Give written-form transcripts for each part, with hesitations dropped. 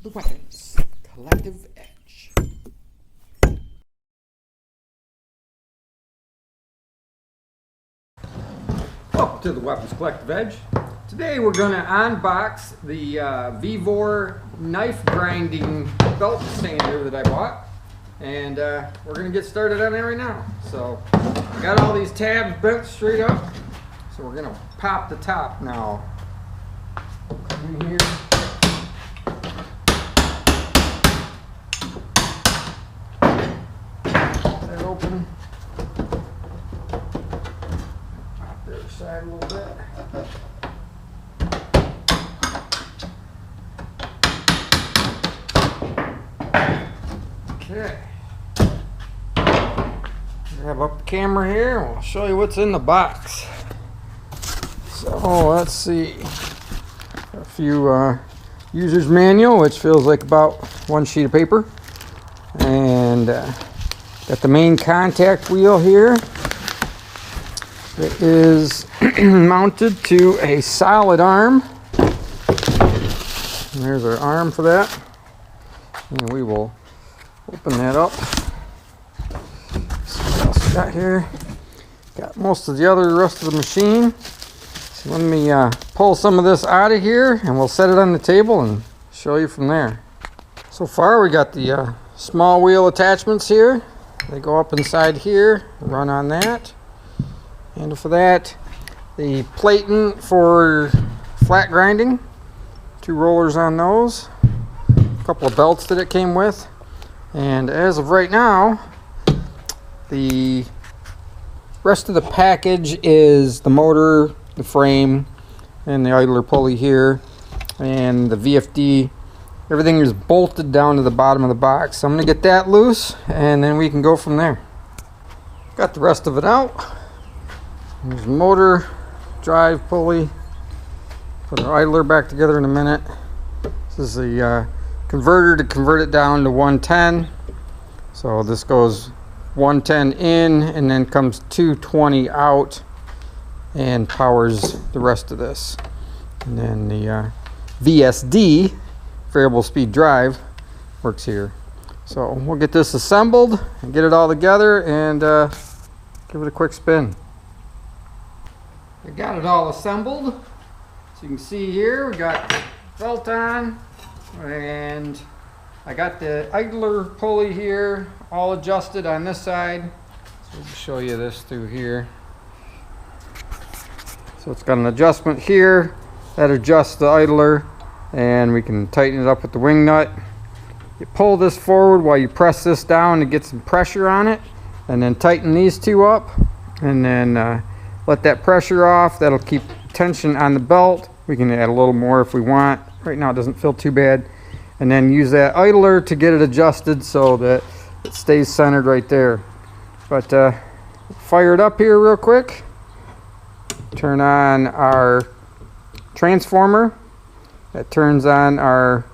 The weapons. Collective edge. Welcome to the Weapons Collective Edge. Today we're going to unbox the Vevor knife grinding belt sander that I bought. And we're going to get started on it right now. So I got all these tabs bent straight up. So we're going to pop the top now. Come in here. That open. Pop the other side a little bit. Okay. Grab up the camera here and we'll show you what's in the box. So let's see. A few user's manual, which feels like about one sheet of paper. And got the main contact wheel here. It is mounted to a solid arm. And there's our arm for that. And we will open that up. See what else we got here. Got most of the rest of the machine. So let me pull some of this out of here and we'll set it on the table and show you from there. So far we got the small wheel attachments here. They go up inside here, run on that. And for that, the plating for flat grinding, 2 rollers on those, a couple of belts that it came with. And as of right now, the rest of the package is the motor, the frame, and the idler pulley here, and the VFD. Everything is bolted down to the bottom of the box. So I'm going to get that loose, and then we can go from there. Got the rest of it out. There's the motor, drive pulley. Put our idler back together in a minute. This is the converter to convert it down to 110. So this goes 110 in and then comes 220 out and powers the rest of this. And then the VSD, variable speed drive, works here. So we'll get this assembled and get it all together and give it a quick spin. I got it all assembled. So you can see here we got the belt on, and I got the idler pulley here all adjusted on this side. So we'll show you this through here. So it's got an adjustment here that adjusts the idler, and we can tighten it up with the wing nut. You pull this forward while you press this down to get some pressure on it, and then tighten these two up, and then let that pressure off. That'll keep tension on the belt. We can add a little more if we want. Right now it doesn't feel too bad. And then use that idler to get it adjusted so that it stays centered right there. But fire it up here real quick. Turn on our transformer. That turns on our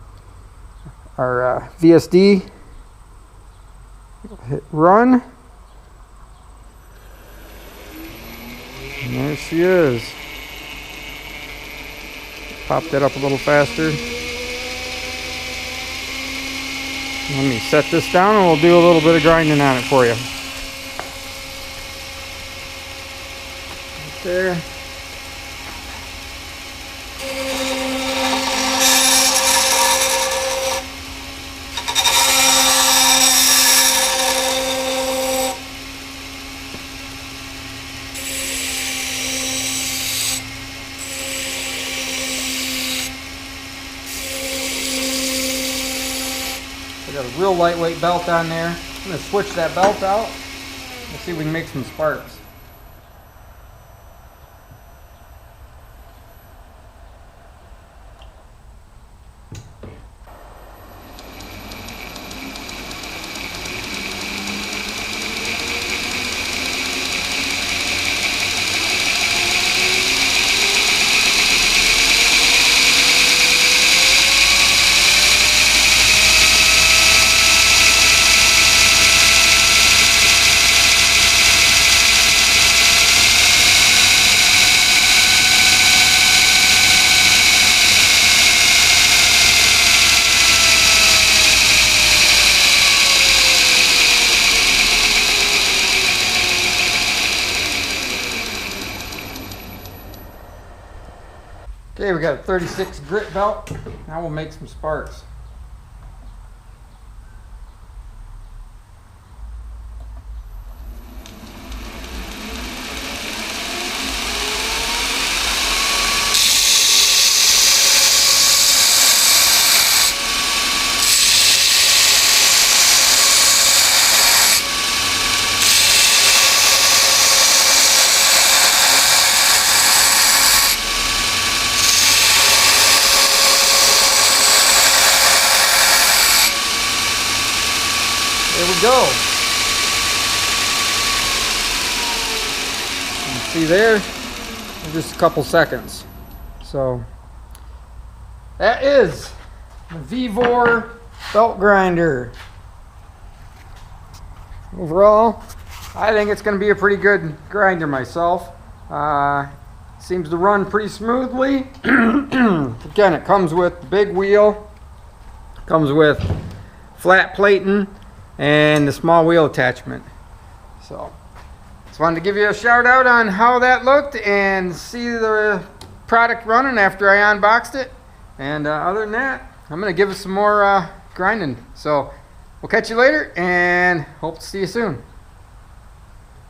VSD. Hit run. And there she is. Pop that up a little faster. Let me set this down and we'll do a little bit of grinding on it for you. Right there. Got a real lightweight belt on there. I'm going to switch that belt out. Let's see if we can make some sparks. Okay, we got a 36 grit belt. Now we'll make some sparks. There we go. You see there, in just a couple seconds. So that is the Vevor belt grinder. Overall, I think it's going to be a pretty good grinder myself. Seems to run pretty smoothly. Again, it comes with the big wheel, comes with flat plating, and the small wheel attachment. So just wanted to give you a shout out on how that looked and see the product running after I unboxed it. And other than that, I'm going to give it some more grinding. So we'll catch you later and hope to see you soon.